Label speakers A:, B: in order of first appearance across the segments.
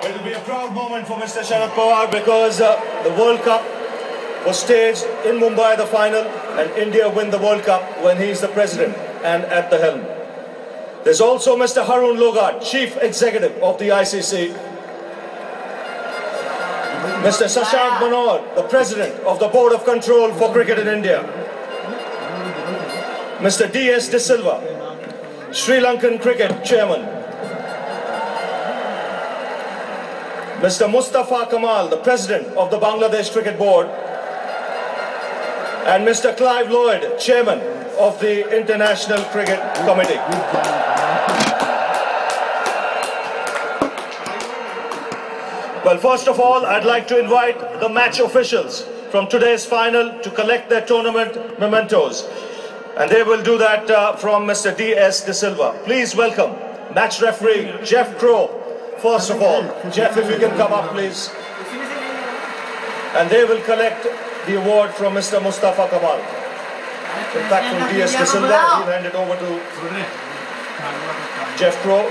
A: It will be a proud moment for Mr. Sharad Pawar because the World Cup was staged in Mumbai, the final, and India win the World Cup when he is the president and at the helm. There's also Mr. Harun Logart, Chief Executive of the ICC. Mr. Shashank Manohar, the President of the Board of Control for Cricket in India. Mr. D.S. De Silva, Sri Lankan Cricket Chairman. Mr. Mustafa Kamal, the President of the Bangladesh Cricket Board. And Mr. Clive Lloyd, Chairman of the International Cricket Committee. Well, first of all, I'd like to invite the match officials from today's final to collect their tournament mementos. And they will do that from Mr. D.S. De Silva. Please welcome match referee Jeff Crow. First of all, Jeff, if you can come up, please. And they will collect the award from Mr. Mustafa Kamal. In fact, from D.S. De Silva, he'll hand it over to Jeff Crow.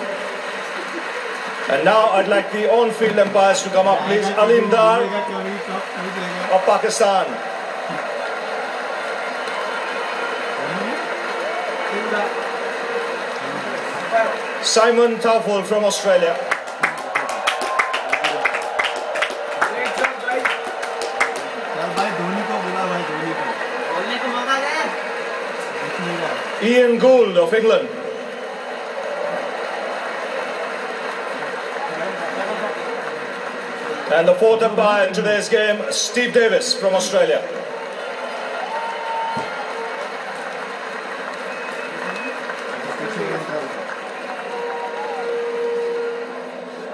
A: And now I'd like the on-field umpires to come up, please. Alim Dar of Pakistan. Simon Taufel from Australia. Ian Gould of England. And the fourth umpire in today's game, Steve Davis from Australia.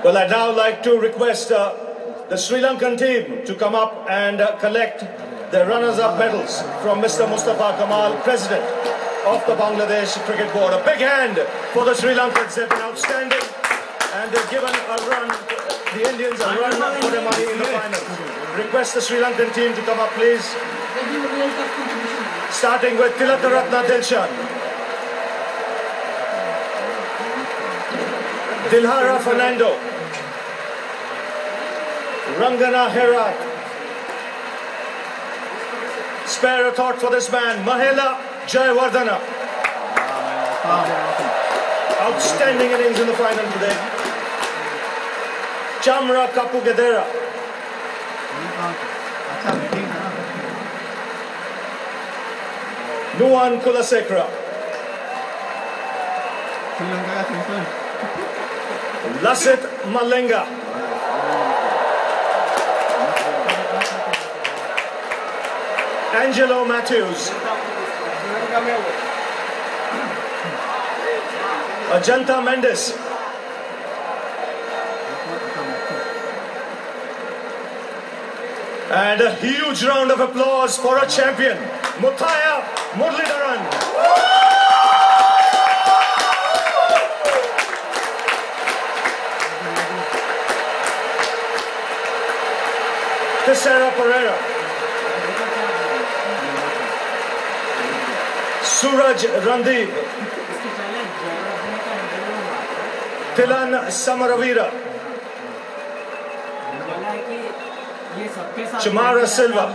A: Well, I'd now like to request the Sri Lankan team to come up and collect the runners-up medals from Mr. Mustafa Kamal, President of the Bangladesh Cricket Board. A big hand for the Sri Lankans. They've been outstanding and they've given a run, the Indians a run for their money in the finals. Request the Sri Lankan team to come up, please. Starting with Tilakaratna Dilshan, Dilhara Fernando, Rangana Herat. Spare a thought for this man, Mahela Jayawardena. Outstanding innings in the final today. Chamra Kapugedera. Nuwan Kulasekara. Lasit Malenga. Angelo Matthews. Ajanta Mendes. And a huge round of applause for a champion, Muthaiya Muralidharan. Tissera Pereira. Suraj Randeep. Tilan Samaravira. Chamara Silva.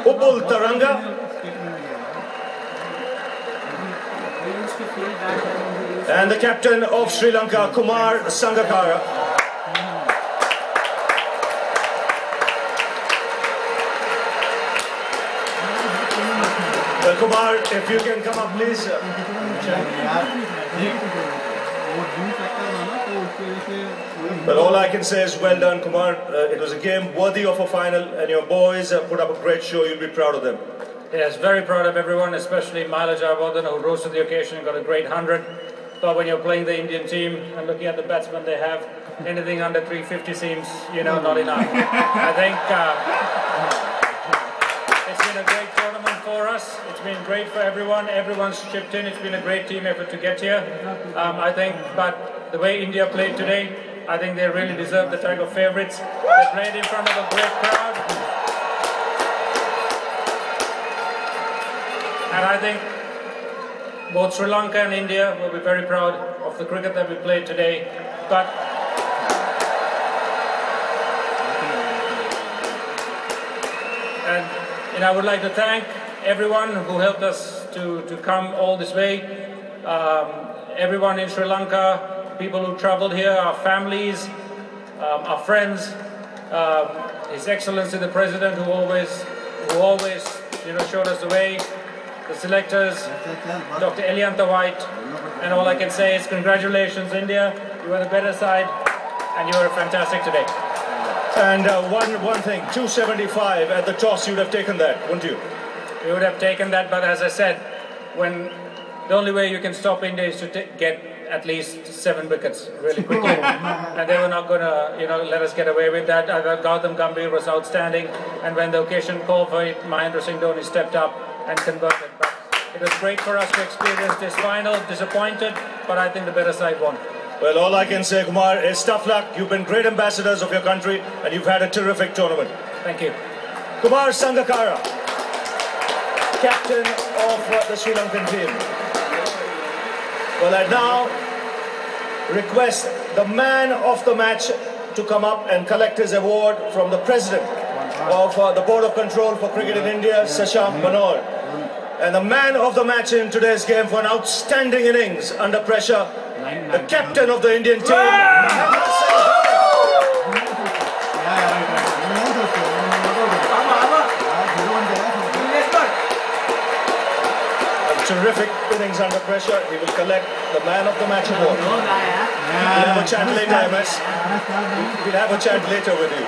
A: Upul Taranga. And the captain of Sri Lanka, Kumar Sangakkara. Well, Kumar, if you can come up, please. Well, all I can say is well done, Kumar. It was a game worthy of a final, and your boys put up a great show. You'll be proud of them.
B: Yes, very proud of everyone, especially Mahela Jayawardena, who rose to the occasion and got a great 100. But when you're playing the Indian team and looking at the batsmen they have, anything under 350 seems, not enough. I think it's been a great tournament for us. It's been great for everyone. Everyone's chipped in. It's been a great team effort to get here. I think, but the way India played today, I think they really deserve the tag of favourites. They played in front of a great crowd. And I think both Sri Lanka and India will be very proud of the cricket that we played today. But and I would like to thank everyone who helped us to come all this way. Everyone in Sri Lanka, people who traveled here, our families, our friends, His Excellency the President, who always showed us the way, the selectors, Dr. Elianta White, and all I can say is congratulations, India. You are the better side, and you are fantastic today.
A: And one thing, 275 at the toss, you'd have taken that, wouldn't you?
B: We would have taken that, but as I said, the only way you can stop India is to get at least 7 wickets really quickly, and they were not going to, let us get away with that. Gautam Gambhir was outstanding, and when the occasion called for it, Mahendra Singh Dhoni stepped up and converted. But it was great for us to experience this final. Disappointed, but I think the better side won.
A: Well, all I can say, Kumar, is tough luck. You've been great ambassadors of your country, and you've had a terrific tournament.
B: Thank you.
A: Kumar Sangakkara, captain of the Sri Lankan team. Well, I now request the man of the match to come up and collect his award from the president of the Board of Control for Cricket in India, Shashank Manor. And the man of the match in today's game for an outstanding innings under pressure, the captain of the Indian team. A terrific innings under pressure. He will collect the man of the match award. We'll have a chat later, MS. We'll have a chat later with you.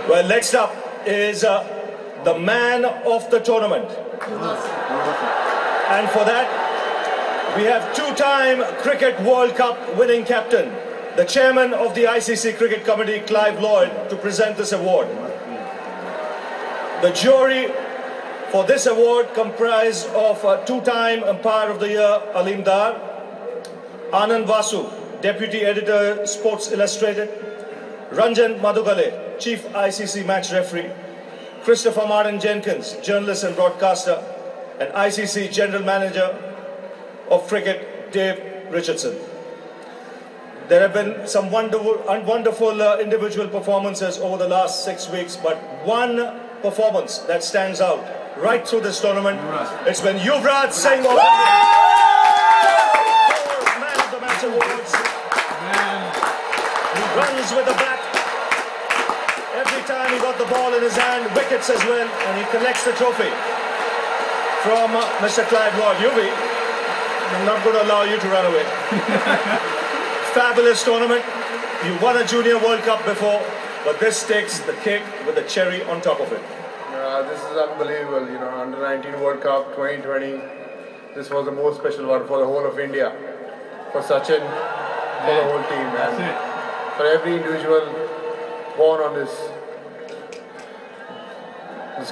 A: Well, next up is the man of the tournament. And for that, we have two-time Cricket World Cup winning captain, the chairman of the ICC Cricket Committee, Clive Lloyd, to present this award. The jury for this award comprised of two-time Umpire of the Year, Aleem Dar, Anand Vasu, Deputy Editor, Sports Illustrated, Ranjan Madhugale, Chief ICC Match Referee, Christopher Martin Jenkins, Journalist and Broadcaster, and ICC General Manager of Cricket, Dave Richardson. There have been some wonderful individual performances over the last 6 weeks, but one performance that stands out right through this tournament, it's been Yuvraj Singh of India. Man of the Match awards. He runs with the bat. Every time he got the ball in his hand, wickets as well, and he collects the trophy from Mr. Clive Lloyd. Yuvi, I'm not going to allow you to run away. Fabulous tournament. You won a Junior World Cup before, but this takes the cake with a cherry on top of it.
C: This is unbelievable, Under 19 World Cup 2020. This was the most special one for the whole of India, for Sachin, for the whole team, and for every individual born on this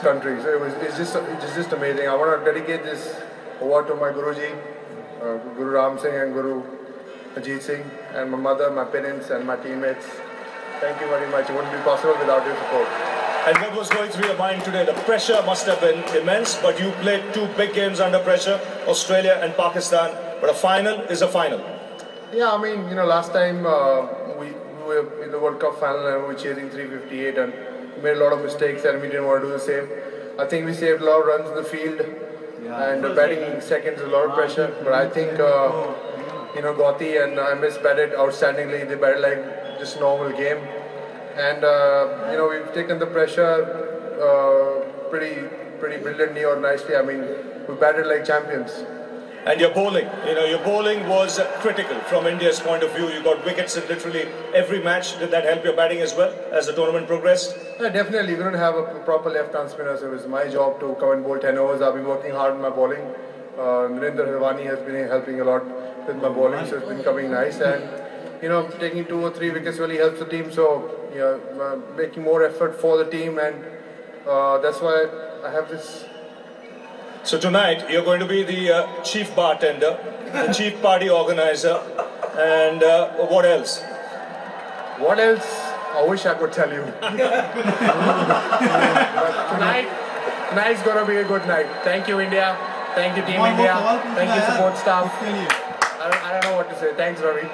C: country. So it's just amazing. I want to dedicate this award to my Guruji, Guru Ram Singh and Guru Ajit Singh, and my mother, my parents, and my teammates. Thank you very much. It wouldn't be possible without your support.
A: And what was going through your mind today? The pressure must have been immense, but you played 2 big games under pressure, Australia and Pakistan. But a final is a final.
C: Yeah, I mean, last time we were in the World Cup final and we were chasing 358 and made a lot of mistakes, and we didn't want to do the same. I think we saved a lot of runs in the field, and batting seconds is a lot of pressure. But I think, Gauti and MS batted outstandingly. They batted like just normal game. And we've taken the pressure pretty brilliantly or nicely. I mean, we batted like champions.
A: And your bowling, your bowling was critical from India's point of view. You got wickets in literally every match. Did that help your batting as well as the tournament progressed?
C: Yeah, definitely. We don't have a proper left-hand spinner, so it was my job to come and bowl 10 overs. I've been working hard on my bowling. Narendra Hirwani has been helping a lot with my bowling, so it's been coming nice. And taking 2 or 3 wickets really helps the team. So making more effort for the team, and that's why I have this.
A: So tonight you're going to be the chief bartender, the chief party organizer, and what else?
C: What else? I wish I could tell you. Tonight's gonna be a good night. Thank you, India. Thank you, Team India. Thank you, support staff. I don't know what to say. Thanks, Ravi.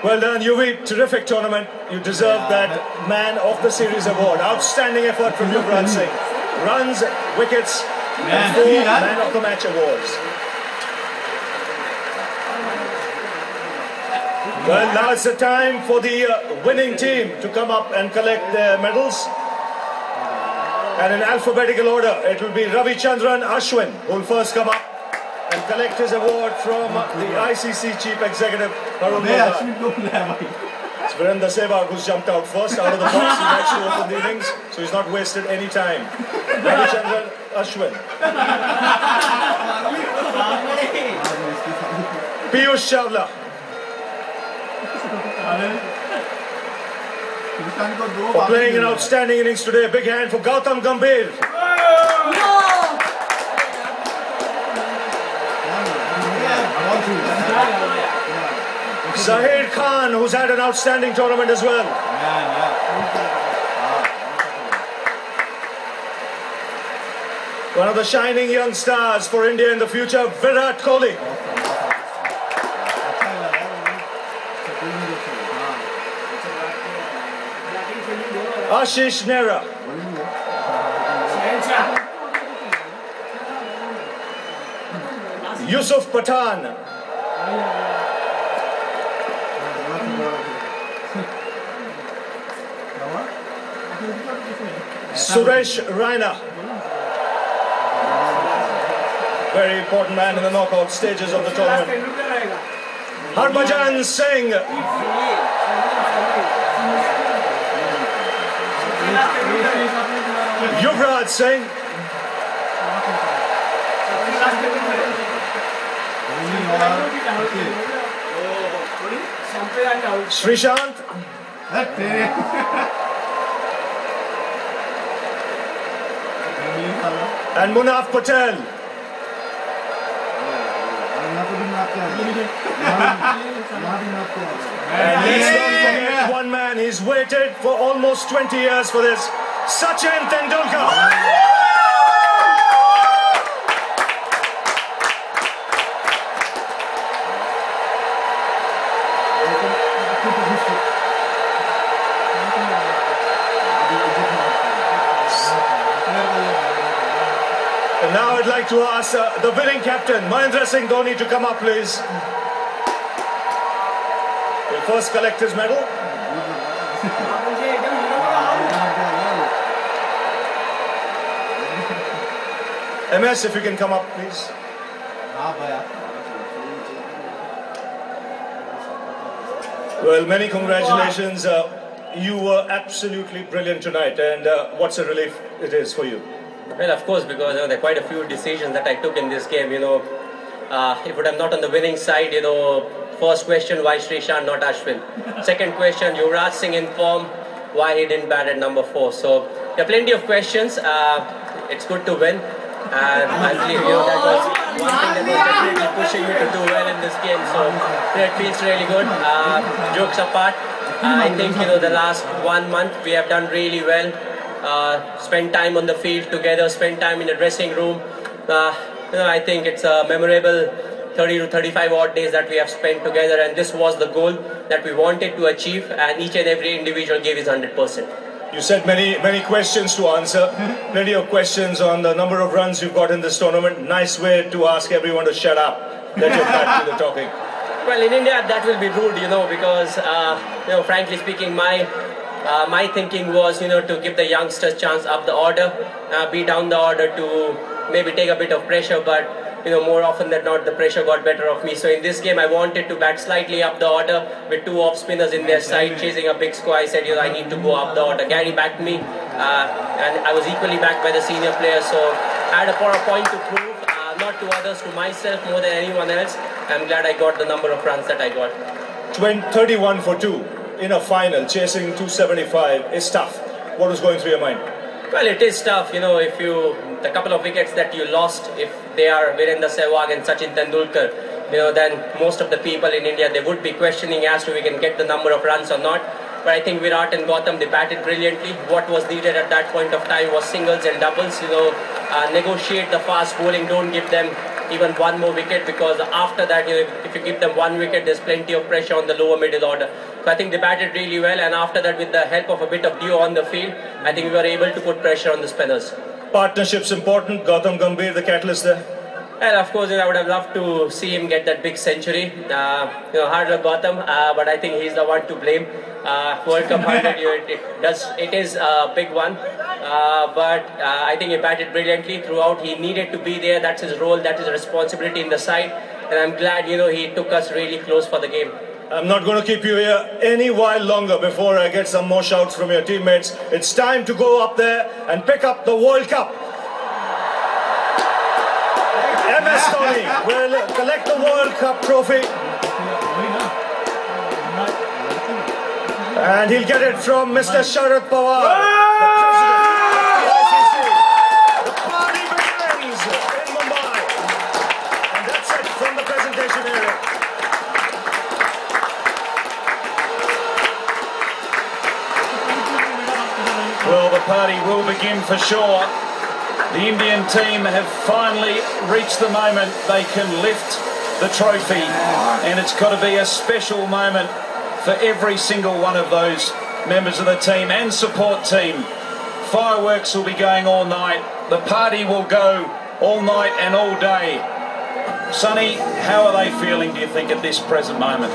A: Well done, Yuvi. Terrific tournament. You deserve that Man of the Series award. Outstanding effort from Yuvraj Singh. Runs, wickets, and 4 Man of the Match awards. Well, now it's the time for the winning team to come up and collect their medals. And in alphabetical order, it will be Ravi Chandran Ashwin who will first come up and collect his award from the ICC Chief Executive, Harun Mullah. It's Virendra Sehwag who's jumped out first out of the box. He likes to open the innings, so he's not wasted any time. Ravi Chandran Ashwin. Piyush Chawla. For playing an outstanding innings today, a big hand for Gautam Gambhir. Zahir Khan, who's had an outstanding tournament as well. One of the shining young stars for India in the future, Virat Kohli. Ashish Nehra. Yusuf Pathan. Suresh Raina. Very important man in the knockout stages of the tournament. Harbhajan Singh. Yuvraj Singh. Srishant. And Munaf Patel. And let's not forget one man. He's waited for almost 20 years for this. Sachin Tendulkar. And now I'd like to ask the winning captain, Mahendra Singh Dhoni, to come up, please. We'll first collect his medal. MS, if you can come up, please. Well, many congratulations. You were absolutely brilliant tonight, and what's a relief it is for you?
D: Well, of course, because there are quite a few decisions that I took in this game. If I'm not on the winning side, first question, why Srishant, not Ashwin? Second question, Yuvraj Singh in form, why he didn't bat at number 4? So there are plenty of questions. It's good to win, and I believe that was one thing that was definitely pushing me to do well in this game. So it feels really good. Jokes apart, I think the last 1 month we have done really well. Spend time on the field together, spend time in the dressing room. I think it's a memorable 30 to 35 odd days that we have spent together, and this was the goal that we wanted to achieve, and each and every individual gave his 100%.
A: You said many questions to answer, plenty of questions on the number of runs you've got in this tournament. Nice way to ask everyone to shut up, let your back do the talking.
D: Well, in India that will be rude, because frankly speaking, my thinking was, to give the youngsters chance up the order, be down the order to maybe take a bit of pressure, but more often than not the pressure got better of me. So in this game I wanted to bat slightly up the order with 2 off spinners in their side chasing a big score. I said, I need to go up the order. Gary backed me, and I was equally backed by the senior players, so I had a point to prove, not to others, to myself more than anyone else. I'm glad I got the number of runs that I got.
A: 31 for 2 in a final, chasing 275 is tough. What was going through your mind?
D: Well, it is tough, if the couple of wickets that you lost, if they are Virendra Sehwag and Sachin Tendulkar, then most of the people in India, they would be questioning as to we can get the number of runs or not. But I think Virat and Gautam, they batted brilliantly. What was needed at that point of time was singles and doubles. Negotiate the fast bowling. Don't give them even one more wicket, because after that, if you give them one wicket, there's plenty of pressure on the lower middle order. So I think they batted really well, and after that, with the help of a bit of duo on the field, I think we were able to put pressure on the spinners.
A: Partnership's important. Gautam Gambhir, the catalyst there.
D: And of course, I would have loved to see him get that big century. Hard luck Gautam, but I think he's the one to blame. World Cup 100, it is a big one. But I think he batted brilliantly throughout. He needed to be there. That's his role. That is a responsibility in the side. And I'm glad, he took us really close for the game.
A: I'm not going to keep you here any while longer before I get some more shouts from your teammates. It's time to go up there and pick up the World Cup. MS Dhoni will collect the World Cup trophy. And he'll get it from Mr. Sharad Pawar, the president of the ICC. The party begins in Mumbai. And that's it from the presentation area.
E: Well, the party will begin for sure. The Indian team have finally reached the moment they can lift the trophy, and it's got to be a special moment for every single one of those members of the team and support team. Fireworks will be going all night. The party will go all night and all day. Sonny, how are they feeling, do you think, at this present moment?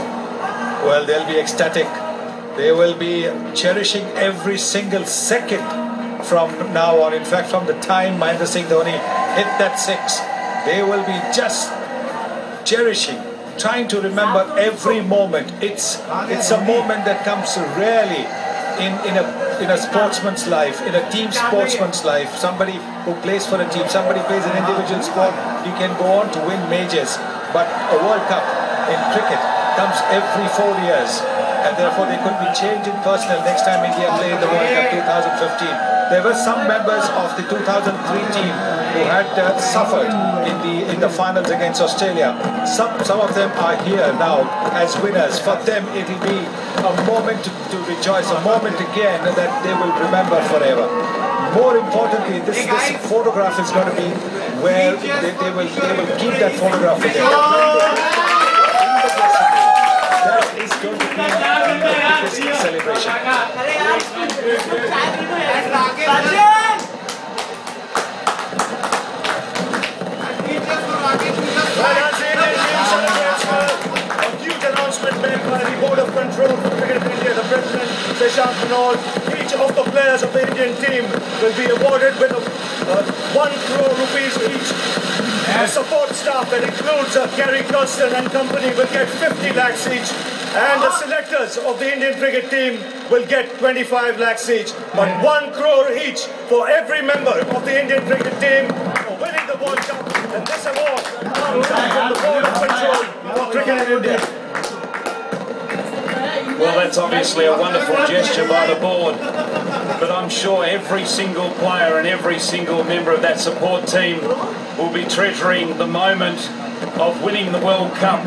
F: Well, they'll be ecstatic. They will be cherishing every single second from now on. In fact, from the time Mahendra Singh Dhoni hit that six, they will be just cherishing, trying to remember every moment. It's a moment that comes rarely in a sportsman's life, in a team sportsman's life. Somebody who plays for a team, somebody plays an individual sport, you can go on to win majors, but a World Cup in cricket comes every 4 years, and therefore there could be change in personnel next time India play in the World Cup 2015. There were some members of the 2003 team who had suffered in the finals against Australia. Some of them are here now as winners. For them, it will be a moment to rejoice, a moment again that they will remember forever. More importantly, this photograph is going to be where they will keep that photograph with them. That is going to be the biggest celebration.
A: A huge announcement made by the Board of Control for Cricket India, the President, Seshant. Each of the players of the Indian team will be awarded with 1 crore rupees each. The support staff that includes Gary Coston and company will get 50 lakhs each. And the selectors of the Indian cricket team will get 25 lakhs each. But 1 crore each for every member of the Indian cricket team for winning the World Cup. And this award comes from the Board of Control for Cricket in India.
E: Well, that's obviously a wonderful gesture by the board, but I'm sure every single player and every single member of that support team will be treasuring the moment of winning the World Cup.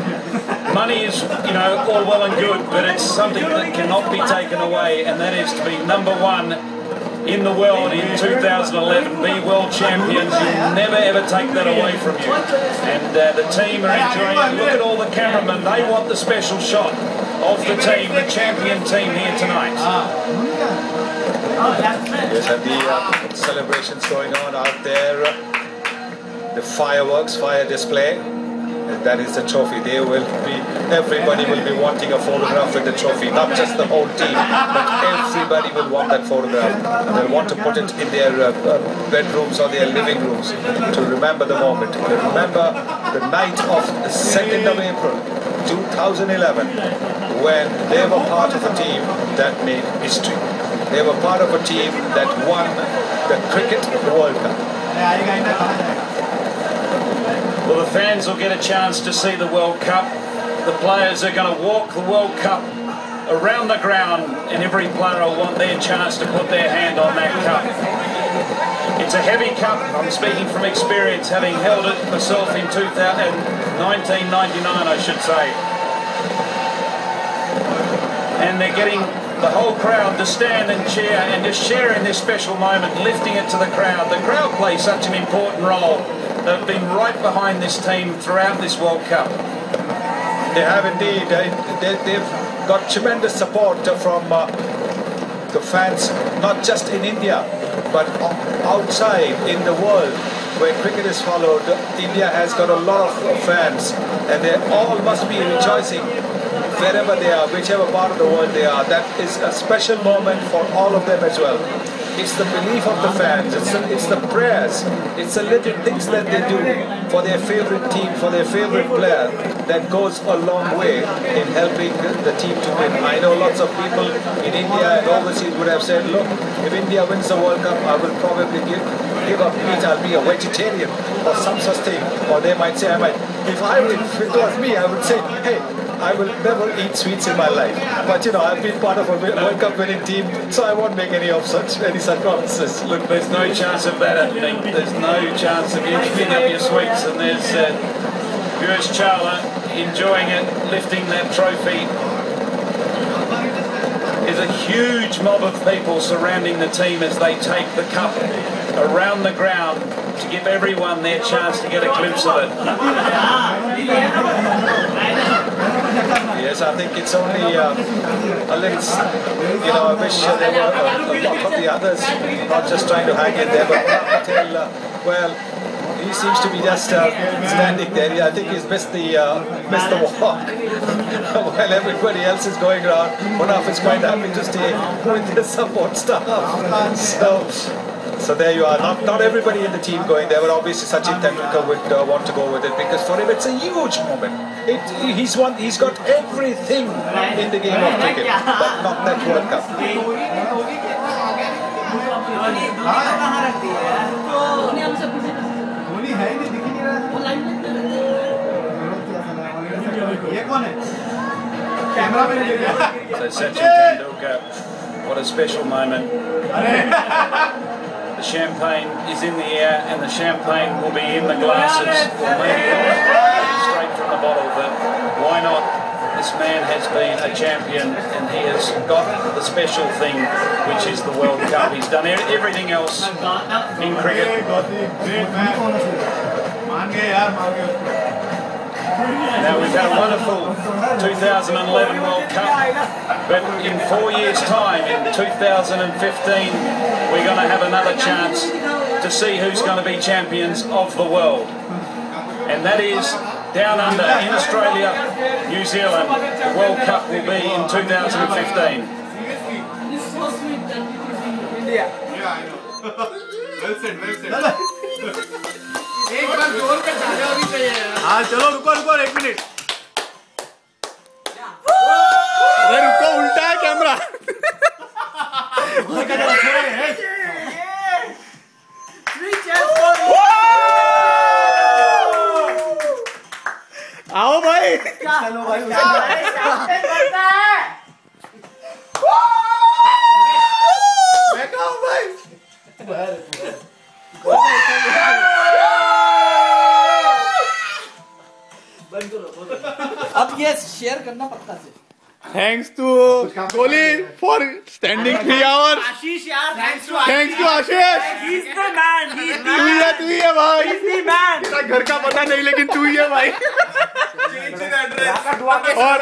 E: Money is, all well and good, but it's something that cannot be taken away, and that is to be #1 in the world in 2011, be world champions. You'll never ever take that away from you. And the team are enjoying it. Look at all the cameramen, they want the special shot of the team, the champion team here tonight.
F: Yes, and the celebrations going on out there, the fireworks, fire display, and that is the trophy. Everybody will be wanting a photograph with the trophy, not just the whole team, but everybody will want that photograph, and they'll want to put it in their bedrooms or their living rooms to remember the moment, to remember the night of the 2nd of April 2011, when they were part of a team that made history. They were part of a team that won the Cricket World Cup.
E: Well, the fans will get a chance to see the World Cup. The players are going to walk the World Cup around the ground, and every player will want their chance to put their hand on that cup. It's a heavy cup. I'm speaking from experience, having held it myself in 1999, I should say. And they're getting the whole crowd to stand and cheer and just share in this special moment, lifting it to the crowd. The crowd plays such an important role. They've been right behind this team throughout this World Cup.
F: They have indeed. They've got tremendous support from the fans, not just in India, but outside in the world where cricket is followed. India has got a lot of fans, and they all must be rejoicing wherever they are, whichever part of the world they are. That is a special moment for all of them as well. It's the belief of the fans, it's the prayers, it's the little things that they do for their favorite team, for their favorite player, that goes a long way in helping the team to win. I know lots of people in India and overseas would have said, look, if India wins the World Cup, I will probably give up meat, I'll be a vegetarian or some such thing. Or they might say, if it was me, I would say, hey, I will never eat sweets in my life. But you know, I've been part of a World Cup winning team, so I won't make any such promises.
E: Look, there's no chance of that happening. There's no chance of you giving up your sweets. And there's Viresh Chawla enjoying it, lifting that trophy. There's a huge mob of people surrounding the team as they take the cup around the ground to give everyone their chance to get a glimpse of it.
F: Yes, I think it's only a little, you know, I wish there were a lot of the others not just trying to hang in there, but Patel, well, he seems to be just standing there. Yeah, I think he's missed the walk while everybody else is going around. Munaf is quite happy to stay with the support staff. So there you are. Not everybody in the team going there, but obviously Sachin Tendulkar would want to go with it, because for him it's a huge moment. He's got everything in the game of cricket, but not that World Cup.
E: So Sachin Tendulkar, what a special moment. The champagne is in the air, and the champagne will be in the glasses. Well, maybe not straight from the bottle, but why not? This man has been a champion, and he has got the special thing, which is the World Cup. He's done everything else in cricket. Now, we've had a wonderful 2011 World Cup, but in 4 years' time, in 2015, we're going to have another chance to see who's going to be champions of the world. And that is down under in Australia, New Zealand. The World Cup will be in 2015.
G: India. Yeah, I know. Well said, well said. एक बार जोर पे झाड़े अभी चाहिए। हाँ चलो रुको एक मिनट। अरे रुको उल्टा है कैमरा। आओ भाई। चलो भाई। मैं कहूँ भाई।
H: अब ये शेयर करना पक्का से।
G: Thanks to Kohli for standing 3 hours.
H: Ashish यार,
G: thanks to Ashish.
H: He's the man.
G: तू ही है भाई.
H: He's the man.
G: तेरा घर का पता नहीं लेकिन तू ही है भाई.
H: Change the address. और